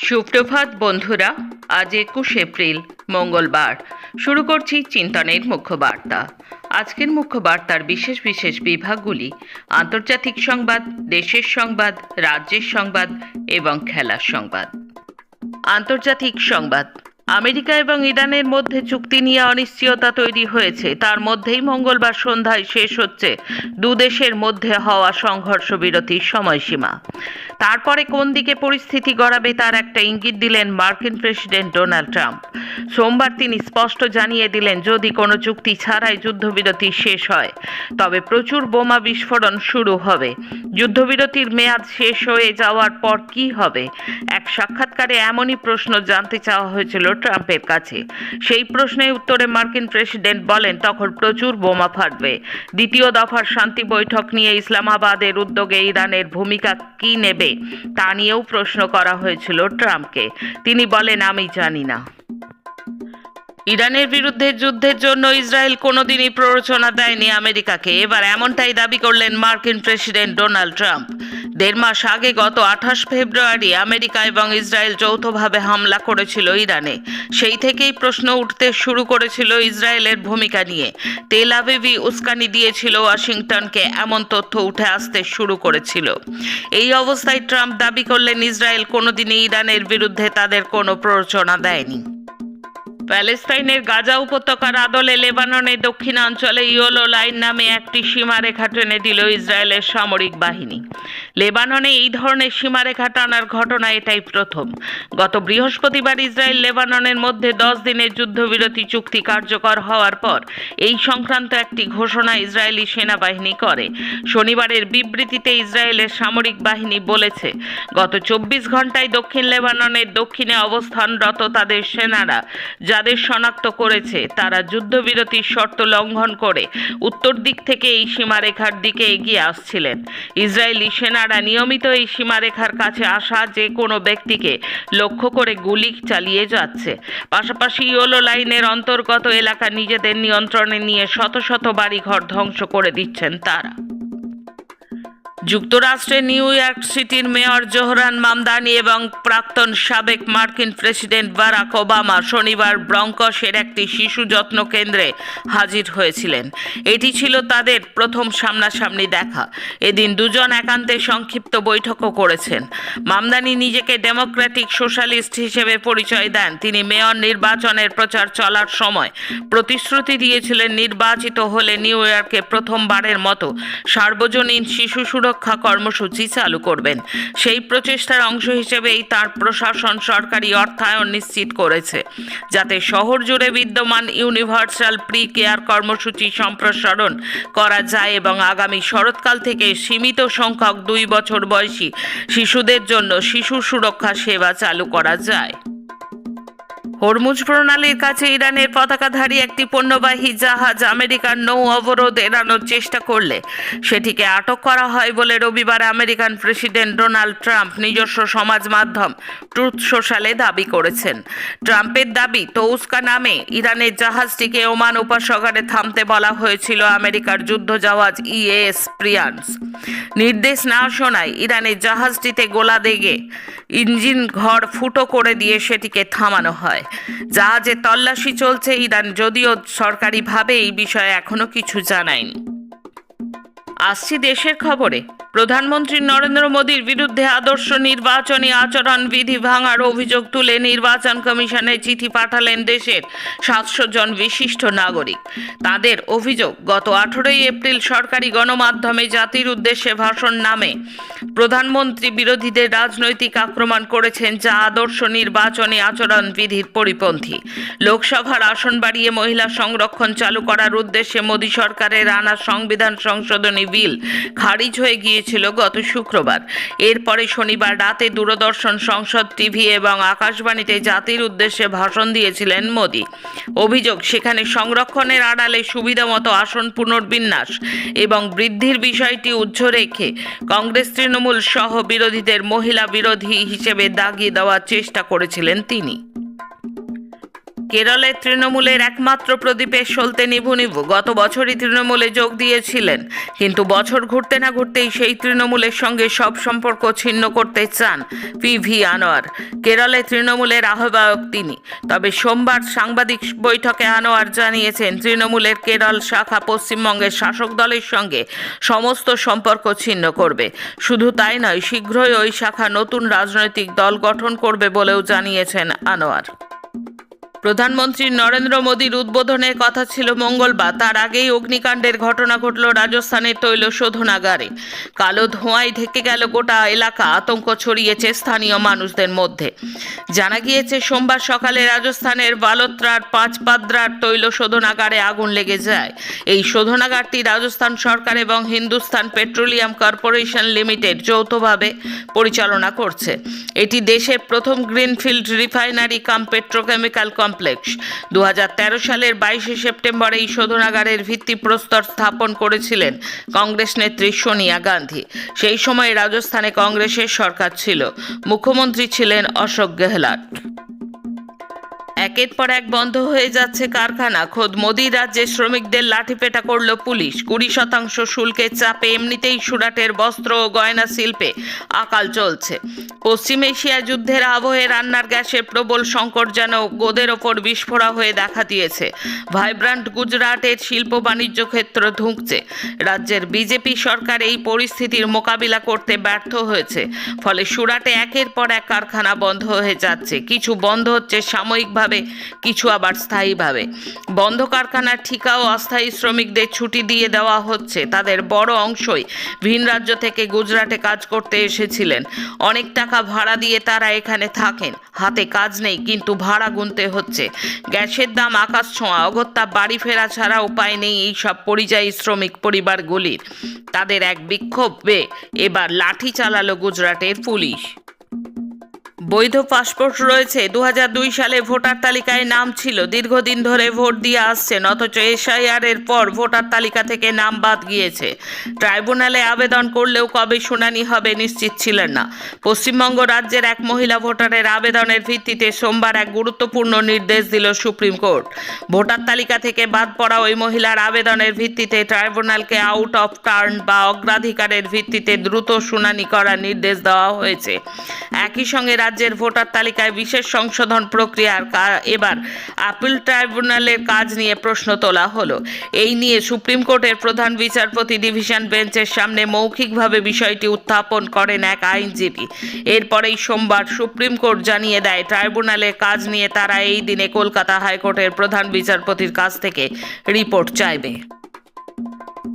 সুপ্রভাত বন্ধুরা। আজ ২১ এপ্রিল মঙ্গলবার। শুরু করছি চিন্তনের মুখ্য বার্তা। আজকের মুখ্য বার্তার বিশেষ বিশেষ বিভাগগুলি: আন্তর্জাতিক সংবাদ, দেশের সংবাদ, রাজ্যের সংবাদ এবং খেলার সংবাদ। আন্তর্জাতিক সংবাদ। আমেরিকা এবং ইরানের মধ্যে চুক্তি নিয়ে অনিশ্চয়তা তৈরি হয়েছে। তার মধ্যেই মঙ্গলবার সন্ধ্যায় শেষ হচ্ছে দুদেশের মধ্যে হওয়া সংঘর্ষ বিরতির সময়সীমা। তারপরে কোন দিকে পরিস্থিতি গড়াবে তার একটা ইঙ্গিত দিলেন মার্কিন প্রেসিডেন্ট ডোনাল্ড ট্রাম্প। সোমবার তিনি স্পষ্ট জানিয়ে দিলেন, যদি কোনো চুক্তি ছাড়াই যুদ্ধবিরতি শেষ হয় তবে প্রচুর বোমা বিস্ফোরণ শুরু হবে। যুদ্ধবিরতির মেয়াদ শেষ হয়ে যাওয়ার পর কি হবে? এক সাক্ষাৎকারে এমনই প্রশ্ন জানতে চাওয়া হয়েছিল ট্রাম্পের কাছে। সেই প্রশ্নের উত্তরে মার্কিন প্রেসিডেন্ট বলেন, তখন প্রচুর বোমা ফাটবে। দ্বিতীয় দফার শান্তি বৈঠক নিয়ে ইসলামাবাদের উদ্যোগে ইরানের ভূমিকা কি নেবে তা নিয়েও প্রশ্ন করা হয়েছিল ট্রাম্পকে। তিনি বলেন, আমি জানি না। ইরানের বিরুদ্ধে যুদ্ধের জন্য ইসরায়েল কোনোদিনই প্ররোচনা দেয়নি আমেরিকাকে। এবার এমনটাই দাবি করলেন মার্কিন প্রেসিডেন্ট ডোনাল্ড ট্রাম্প। ১.৫ মাস আগে গত ২৮ ফেব্রুয়ারি আমেরিকা এবং ইসরায়েল যৌথভাবে হামলা করেছিল ইরানে। সেই থেকেই প্রশ্ন উঠতে শুরু করেছিল ইসরায়েলের ভূমিকা নিয়ে। তেল আভিভই উস্কানি দিয়েছিল ওয়াশিংটনকে, এমন তথ্য উঠে আসতে শুরু করেছিল। এই অবস্থায় ট্রাম্প দাবি করলেন, ইসরায়েল কোনোদিনই ইরানের বিরুদ্ধে তাদের কোনো প্ররোচনা দেয়নি। প্যালেস্তাইনের গাজা উপত্যকার আদলে লেবাননের দক্ষিণাঞ্চলে ইয়েলো লাইন নামে একটি সীমারেখা টেনে দিল ইসরায়েলের সামরিক বাহিনী। লেবাননে এই ধরনের সীমারেখা টানার ঘটনা এটাই প্রথম। গত বৃহস্পতিবার ইসরায়েল লেবাননের মধ্যে 10 দিনের যুদ্ধবিরতি চুক্তি কার্যকর হওয়ার পর এই সংক্রান্ত একটি ঘোষণা ইসরায়েলি সেনাবাহিনী করে। শনিবারের বিবৃতিতে ইসরায়েলের সামরিক বাহিনী বলেছে, গত 24 ঘন্টায় দক্ষিণ লেবাননের দক্ষিণে অবস্থানরত তাদের সেনারা যাদের শনাক্ত করেছে তারা যুদ্ধবিরতির শর্ত লঙ্ঘন করে উত্তর দিক থেকে এই সীমারেখার দিকে এগিয়ে আসছিলেন। ইসরায়েলি সেনারা নিয়মিত এই সীমারেখার কাছে আসা যে কোনো ব্যক্তিকে লক্ষ্য করে গুলি চালিয়ে যাচ্ছে। পাশাপাশি ইয়েলো লাইনের অন্তর্গত এলাকা নিজেদের নিয়ন্ত্রণে নিয়ে শত শত বাড়িঘর ধ্বংস করে দিচ্ছেন তারা। যুক্তরাষ্ট্রের নিউ ইয়র্ক সিটির মেয়র জোহরান মামদানি এবং প্রাক্তন সাবেক মার্কিন প্রেসিডেন্ট বারাক ওবামা শনিবার ব্রঙ্কসের একটি শিশু যত্ন কেন্দ্রে হাজির হয়েছিলেন। এটি ছিল তাদের প্রথম সামনাসামনি দেখা। এদিন দুজন একান্তে সংক্ষিপ্ত বৈঠকও করেছেন। মামদানি নিজেকে ডেমোক্রেটিক সোশ্যালিস্ট হিসেবে পরিচয় দেন। তিনি মেয়র নির্বাচনের প্রচার চলার সময় প্রতিশ্রুতি দিয়েছিলেন, নির্বাচিত হলে নিউ ইয়র্কে প্রথমবারের মতো সার্বজনীন শিশু সুরক্ষা কর্মসূচি চালু করবেন। সেই প্রচেষ্টার অংশ হিসেবেই তার প্রশাসন সরকারি অর্থায়ন নিশ্চিত করেছে, যাতে শহর জুড়ে বিদ্যমান ইউনিভার্সাল প্রি কেয়ার কর্মসূচি সম্প্রসারণ করা যায় এবং আগামী শরৎকাল থেকে সীমিত সংখ্যক 2 বছর বয়সী শিশুদের জন্য শিশু সুরক্ষা সেবা চালু করা যায়। হরমুজ প্রণালীর কাছে ইরানের পতাকাধারী একটি পণ্যবাহী জাহাজ আমেরিকার নৌ অবরোধ এড়ানোর চেষ্টা করলে সেটিকে আটক করা হয় বলে রবিবার আমেরিকান প্রেসিডেন্ট ডোনাল্ড ট্রাম্প নিজস্ব সমাজ মাধ্যম ট্রুথ সোশ্যালে দাবি করেছেন। ট্রাম্পের দাবি, তৌস্কা নামে ইরানের জাহাজটিকে ওমান উপসাগরে থামতে বলা হয়েছিল আমেরিকার যুদ্ধজাহাজ ইএস প্রিয়ান্স। নির্দেশ না শোনায় ইরানের জাহাজটিতে গোলা দেগে ইঞ্জিন ঘর ফুটো করে দিয়ে সেটিকে থামানো হয়। জাহাজে তল্লাশি চলছে। ইরান যদিও সরকারিভাবে এই বিষয়ে এখনো কিছু জানায়নি। আসছি দেশের খবরে। প্রধানমন্ত্রী নরেন্দ্র মোদীর বিরুদ্ধে আদর্শ নির্বাচনী আচরণবিধি ভাঙার অভিযোগ তুলে নির্বাচন কমিশনে চিঠি পাঠালেন দেশের 700 জন বিশিষ্ট নাগরিক। তাদের অভিযোগ, গত 18 এপ্রিল সরকারি গণমাধ্যমে জাতির উদ্দেশ্যে ভাষণ নামে প্রধানমন্ত্রী বিরোধীদের রাজনৈতিক আক্রমণ করেছেন, যা আদর্শ নির্বাচনী আচরণবিধির পরিপন্থী। লোকসভার আসন বাড়িয়ে মহিলা সংরক্ষণ চালু করার উদ্দেশ্যে মোদী সরকারের আনা সংবিধান সংশোধনী বিল খারিজ হয়ে গিয়েছিল গত শুক্রবার। এরপরে শনিবার রাতে দূরদর্শন, সংসদ টিভি এবং আকাশবাণীতে জাতির উদ্দেশ্যে ভাষণ দিয়েছিলেন মোদী। অভিযোগ, সেখানে সংরক্ষণের আড়ালে সুবিধামতো আসন পুনর্বিন্যাস এবং বৃদ্ধির বিষয়টি উজ্জ্ব রেখে কংগ্রেস, তৃণমূল সহ বিরোধীদের মহিলা বিরোধী হিসেবে দাগিয়ে দেওয়ার চেষ্টা করেছিলেন তিনি। কেরলের তৃণমূলের একমাত্র প্রদীপের সলতে নিভু নিভু গত বছরই তৃণমূলে যোগ দিয়েছিলেন, কিন্তু বছর ঘুরতে না ঘুরতেই সেই তৃণমূলের সঙ্গে সব সম্পর্ক ছিন্ন করতে চান পিভি আনোয়ার। কেরলে তৃণমূলের আহ্বায়ক তিনি। তবে সোমবার সাংবাদিক বৈঠকে আনোয়ার জানিয়েছেন, তৃণমূলের কেরল শাখা পশ্চিমবঙ্গের শাসক দলের সঙ্গে সমস্ত সম্পর্ক ছিন্ন করবে। শুধু তাই নয়, শীঘ্রই ওই শাখা নতুন রাজনৈতিক দল গঠন করবে বলেও জানিয়েছেন আনোয়ার। প্রধানমন্ত্রী নরেন্দ্র মোদীর উদ্বোধনের কথা ছিল মঙ্গলবার। তার আগেই অগ্নিকাণ্ডের ঘটনা ঘটল রাজস্থানের তৈল শোধনাগারে। কালো ধোঁয়ায় ঢেকে গেল গোটা এলাকা, আতঙ্ক ছড়িয়েছে স্থানীয় মানুষদের মধ্যে। জানা গিয়েছে, সোমবার সকালে রাজস্থানের বালোত্রার পাঁচপাদ্রার তৈল শোধনাগারে আগুন লেগে যায়। এই শোধনাগারটি রাজস্থান সরকার এবং হিন্দুস্তান পেট্রোলিয়াম কর্পোরেশন লিমিটেড যৌথভাবে পরিচালনা করছে। এটি দেশের প্রথম গ্রিনফিল্ড রিফাইনারি কাম পেট্রোকেমিক্যাল কমপ্লেক্স। 2013 সালের 22 সেপ্টেম্বর এই শোধনাগারের ভিত্তিপ্রস্তর স্থাপন করেছিলেন কংগ্রেস নেত্রী সোনিয়া গান্ধী। সেই সময় রাজস্থানে কংগ্রেসের সরকার ছিল, মুখ্যমন্ত্রী ছিলেন অশোক গেহলট। একের পর এক বন্ধ হয়ে যাচ্ছে কারখানা। খোদ মোদির রাজ্যে শ্রমিকদের লাঠিপেটা করল পুলিশ। 20% শুল্কের চাপে এমনিতেই সুরাটের বস্ত্র ও গয়না শিল্পে আকাল চলছে। পশ্চিম এশিয়া যুদ্ধের আবহে রান্নার গ্যাসের প্রবল সংকট যেন গোদের ওপর বিস্ফোরা হয়ে দেখা দিয়েছে। ভাইব্রান্ট গুজরাটের শিল্প বাণিজ্য ক্ষেত্র ধুঁকছে। রাজ্যের বিজেপি সরকার এই পরিস্থিতির মোকাবিলা করতে ব্যর্থ হয়েছে। ফলে সুরাটে একের পর এক কারখানা বন্ধ হয়ে যাচ্ছে। কিছু বন্ধ হচ্ছে সাময়িকভাবে, কিছু আবার স্থায়ীভাবে। বন্ধ কারখানার ঠিকা ও অস্থায়ী শ্রমিকদের ছুটি দিয়ে দেওয়া হচ্ছে। তাদের বড় অংশই ভিন রাজ্য থেকে গুজরাটে কাজ করতে এসেছিলেন। অনেক টাকা ভাড়া দিয়ে তারা এখানে থাকেন। হাতে কাজ নেই, কিন্তু ভাড়া গুনতে হচ্ছে। গ্যাসের দাম আকাশ ছোঁয়া। অগত্যা বাড়ি ফেরা ছাড়া উপায় নেই এই সব পরিযায়ী শ্রমিক পরিবারগুলির। তাদের এক বিক্ষোভে এবার লাঠি চালালো গুজরাটের পুলিশ। বৈধ পাসপোর্ট রয়েছে, 2002 সালে ভোটার তালিকায় নাম ছিল, দীর্ঘদিন ধরে ভোট দিয়ে আসছেন, অথচ এসআইআর এর পর ভোটার তালিকা থেকে নাম বাদ গিয়েছে। ট্রাইব্যুনালে আবেদন করলেও কবে শুনানি হবে নিশ্চিত ছিলেন না। পশ্চিমবঙ্গ রাজ্যের এক মহিলা ভোটারের আবেদনের ভিত্তিতে সোমবার এক গুরুত্বপূর্ণ নির্দেশ দিল সুপ্রিম কোর্ট। ভোটার তালিকা থেকে বাদ পড়া ওই মহিলার আবেদনের ভিত্তিতে ট্রাইব্যুনালকে আউট অফ টার্ন বা অগ্রাধিকারের ভিত্তিতে দ্রুত শুনানি করার নির্দেশ দেওয়া হয়েছে। একই সঙ্গে রাজ্যের ভোটার তালিকায় বিশেষ সংশোধন প্রক্রিয়ার এবার আপিল ট্রাইব্যুনালের কাজ নিয়ে প্রশ্ন তোলা হলো। এই নিয়ে সুপ্রিম কোর্টের প্রধান বিচারপতি ডিভিশন বেঞ্চের সামনে মৌখিকভাবে বিষয়টি উত্থাপন করেন এক আইনজীবী। এরপরেই সোমবার সুপ্রিম কোর্ট জানিয়ে দেয়, ট্রাইব্যুনালের কাজ নিয়ে তারা এই দিনে কলকাতা হাইকোর্টের প্রধান বিচারপতির কাছ থেকে রিপোর্ট চাইবে।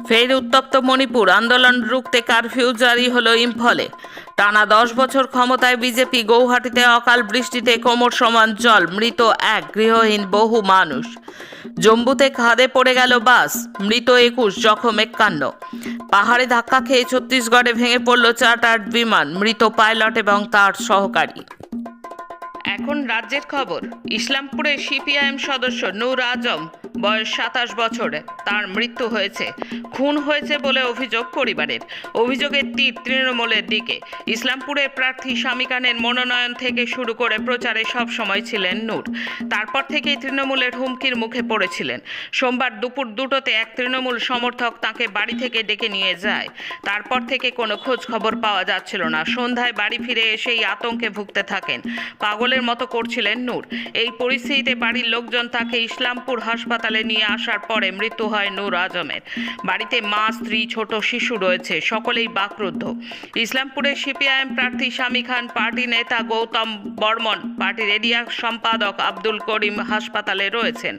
ফের উত্তপ্ত মণিপুর। আন্দোলন রুখতে কারফিউ জারি হলো ইম্ফলে। টানা 10 বছর ক্ষমতায় বিজেপি। গৌহাটিতে অকাল বৃষ্টিতে কোমর সমান জল, মৃত এক, গৃহহীন বহু মানুষ। জম্মুতে খাদে পড়ে গেল বাস, মৃত 21, জখম 51। পাহাড়ে ধাক্কা খেয়ে ছত্তিশগড়ে ভেঙে পড়ল চার্টার্ড বিমান, মৃত পাইলট এবং তার সহকারী। এখন রাজ্যের খবর। ইসলামপুরে সিপিআইএম সদস্য নূর আজম, বয়স 27 বছর, তার মৃত্যু হয়েছে। খুন হয়েছে বলে অভিযোগ পরিবারের। অভিযোগের তীর তৃণমূলের দিকে। ইসলামপুরের প্রার্থী শামী খানের মনোনয়ন থেকে শুরু করে প্রচারে সব সময় ছিলেন নূর। তারপর থেকেই তৃণমূলের হুমকির মুখে পড়েছিলেন। সোমবার দুপুর 2টোতে এক তৃণমূল সমর্থক তাকে বাড়ি থেকে ডেকে নিয়ে যায়। তারপর থেকে কোনো খোঁজ খবর পাওয়া যাচ্ছিল না। সন্ধ্যায় বাড়ি ফিরে এসেই আতঙ্কে ভুগতে থাকেন। পাগলের মতো করছিলেন নূর। এই পরিস্থিতিতে বাড়ির লোকজন তাকে ইসলামপুর হাসপাতালে নিয়ে আসার পরে মৃত্যু হয় নূর আজমের। বাড়িতে মা, স্ত্রী, ছোট শিশু রয়েছে, সকলেই বাকরুদ্ধ। ইসলামপুরের সিপিআইএম প্রার্থী শামী খান, পার্টি নেতা গৌতম বর্মন, পার্টির এরিয়া সম্পাদক আব্দুল করিম হাসপাতালে রয়েছেন।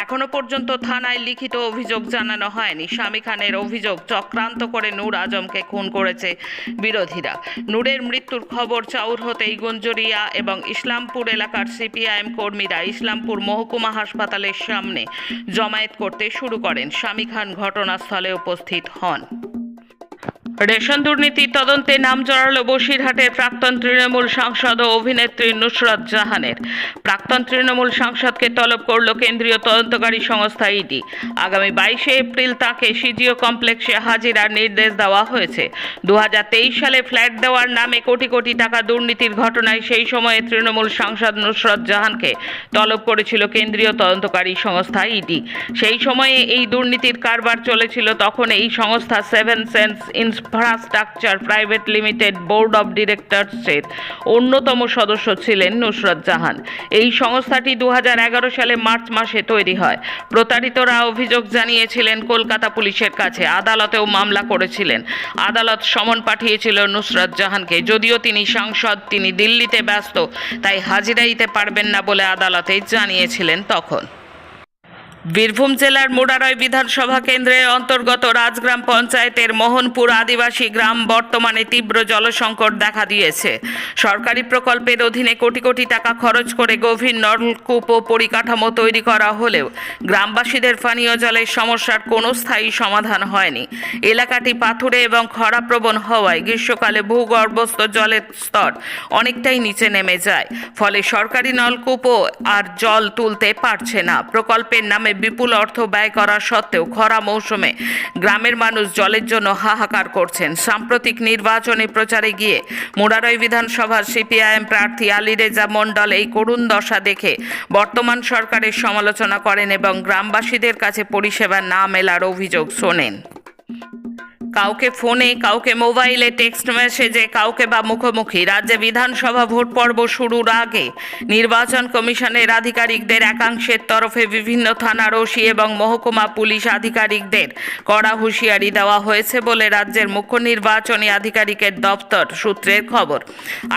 এখনো পর্যন্ত থানায় লিখিত অভিযোগ জানানো হয়নি। শামী খানের অভিযোগ, চক্রান্ত করে নূর আজমকে খুন করেছে বিরোধীরা। নূরের মৃত্যুর খবর চাউর হতেই গুঞ্জরিয়া এবং ইসলামপুর এলাকার সিপিআইএম কর্মীরা ইসলামপুর মহকুমা হাসপাতালের সামনে জমায়েত করতে শুরু করেন। শামী খান ঘটনাস্থলে উপস্থিত হন। রেশন দুর্নীতি তদন্তে নাম জড়ালো বসিরহাটের প্রাক্তন তৃণমূল সাংসদ ও অভিনেত্রী নুসরত জাহানের। প্রাক্তন তৃণমূল সাংসদকে তলব করল কেন্দ্রীয় তদন্তকারী সংস্থা ইডি। আগামী 22শে এপ্রিল তাকে সিজিও কমপ্লেক্সে হাজিরার নির্দেশ দেওয়া হয়েছে। 2023 সালে ফ্ল্যাট দেওয়ার নামে কোটি কোটি টাকা দুর্নীতির ঘটনায় সেই সময়ে তৃণমূল সাংসদ নুসরত জাহানকে তলব করেছিল কেন্দ্রীয় তদন্তকারী সংস্থা ইডি। সেই সময়ে এই দুর্নীতির কারবার চলেছিল। তখন এই সংস্থা seven sense infrastructure private limited board of ডিরেক্টরসের অন্যতম সদস্য ছিলেন নুসরত জাহান। এই সংস্থাটি 2011 সালে মার্চ মাসে তৈরি হয়। প্রতারিতরা অভিযোগ জানিয়েছিলেন কলকাতা পুলিশের কাছে, আদালতেও মামলা করেছিলেন। আদালত সমন পাঠিয়েছিল নুসরত জাহানকে। যদিও তিনি সাংসদ, তিনি দিল্লিতে ব্যস্ত, তাই হাজিরা দিতে পারবেন না বলে আদালতে জানিয়েছিলেন। তখন বীরভূম জেলার মুরারই বিধানসভা কেন্দ্রের অন্তর্গত রাজগ্রাম পঞ্চায়েতের মোহনপুর আদিবাসী গ্রাম বর্তমানে তীব্র জলসংকট দেখা দিয়েছে। সরকারি প্রকল্পের অধীনে কোটি কোটি টাকা খরচ করে গভীর নলকূপ ও পরিকাঠামো তৈরি করা হলেও গ্রামবাসীদের পানীয় জলের সমস্যার কোনো স্থায়ী সমাধান হয়নি। এলাকাটি পাথুরে এবং খরাপ্রবণ হওয়ায় গ্রীষ্মকালে ভূগর্ভস্থ জলের স্তর অনেকটাই নিচে নেমে যায়। ফলে সরকারি নলকূপ আর জল তুলতে পারছে না। প্রকল্পের নামে বিপুল অর্থ ব্যয় করা সত্ত্বেও খরা মৌসুমে গ্রামের মানুষ জলের জন্য হাহাকার করছেন। সাম্প্রতিক নির্বাচনী প্রচারে গিয়ে মুরারই বিধানসভার সিপিআইএম প্রার্থী আলীরেজা মণ্ডল এই করুণ দশা দেখে বর্তমান সরকারের সমালোচনা করেন এবং গ্রামবাসীদের কাছে পরিষেবা না মেলার অভিযোগ শোনেন। কাউকে ফোনে, কাউকে মোবাইলে, টেক্সট মেসেজে, কাউকে বা মুখোমুখি। রাজ্যে বিধানসভা ভোট পর্ব শুরুর আগে নির্বাচন কমিশনের আধিকারিকদের একাংশের তরফে বিভিন্ন থানার ওসি এবং মহকুমা পুলিশ আধিকারিকদের কড়া হুঁশিয়ারি দেওয়া হয়েছে বলে রাজ্যের মুখ্য নির্বাচনী আধিকারিকের দপ্তর সূত্রের খবর।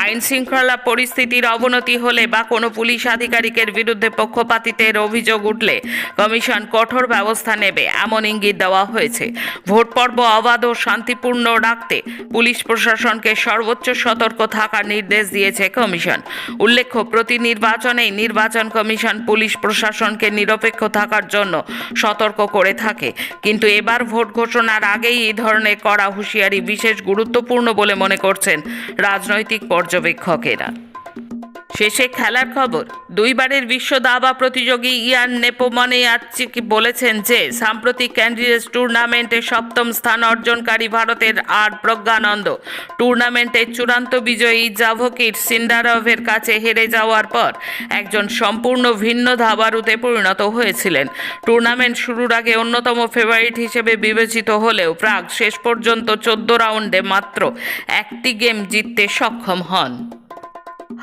আইন শৃঙ্খলা পরিস্থিতির অবনতি হলে বা কোনো পুলিশ আধিকারিকের বিরুদ্ধে পক্ষপাতিত্বের অভিযোগ উঠলে কমিশন কঠোর ব্যবস্থা নেবে, এমন ইঙ্গিত দেওয়া হয়েছে। ভোট পর্ব অবাধ ও শান্তিপূর্ণ রাখতে পুলিশ প্রশাসনকে সর্বোচ্চ সতর্ক থাকার নির্দেশ দিয়েছে কমিশন। উল্লেখ্য, প্রতি নির্বাচনেই নির্বাচন কমিশন পুলিশ প্রশাসনকে নিরপেক্ষ থাকার জন্য সতর্ক করে থাকে। কিন্তু এবার ভোট ঘোষণার আগেই এই ধরনের কড়া হুঁশিয়ারি বিশেষ গুরুত্বপূর্ণ বলে মনে করছেন রাজনৈতিক পর্যবেক্ষকেরা। শেষে খেলার খবর। দুইবারের বিশ্ব দাবা প্রতিযোগী ইয়ান নেপোমানিয়াচিক বলেছেন যে সাম্প্রতিক ক্যান্ডিডেটস টুর্নামেন্টে সপ্তম স্থান অর্জনকারী ভারতের আর প্রজ্ঞানন্দ টুর্নামেন্টের চূড়ান্ত বিজয়ী জাভোকির সিন্ডারভের কাছে হেরে যাওয়ার পর একজন সম্পূর্ণ ভিন্ন ধাবারুতে পরিণত হয়েছিলেন। টুর্নামেন্ট শুরুর আগে অন্যতম ফেভারিট হিসেবে বিবেচিত হলেও প্রাগ শেষ পর্যন্ত 14 রাউন্ডে মাত্র একটি গেম জিততে সক্ষম হন।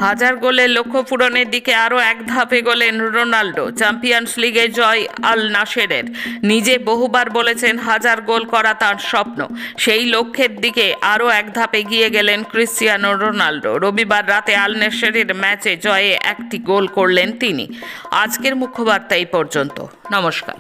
1000 গোলের লক্ষ্য পূরণের দিকে আরও এক ধাপ এগোলেন রোনাল্ডো। চ্যাম্পিয়ন্স লিগে জয় আল নাসেরের। নিজে বহুবার বলেছেন 1000 গোল করা তার স্বপ্ন। সেই লক্ষ্যের দিকে আরও এক ধাপ এগিয়ে গেলেন ক্রিস্টিয়ানো রোনাল্ডো। রবিবার রাতে আল নাসেরের ম্যাচে জয়ে একটি গোল করলেন তিনি। আজকের মুখ্য বার্তা এই পর্যন্ত। নমস্কার।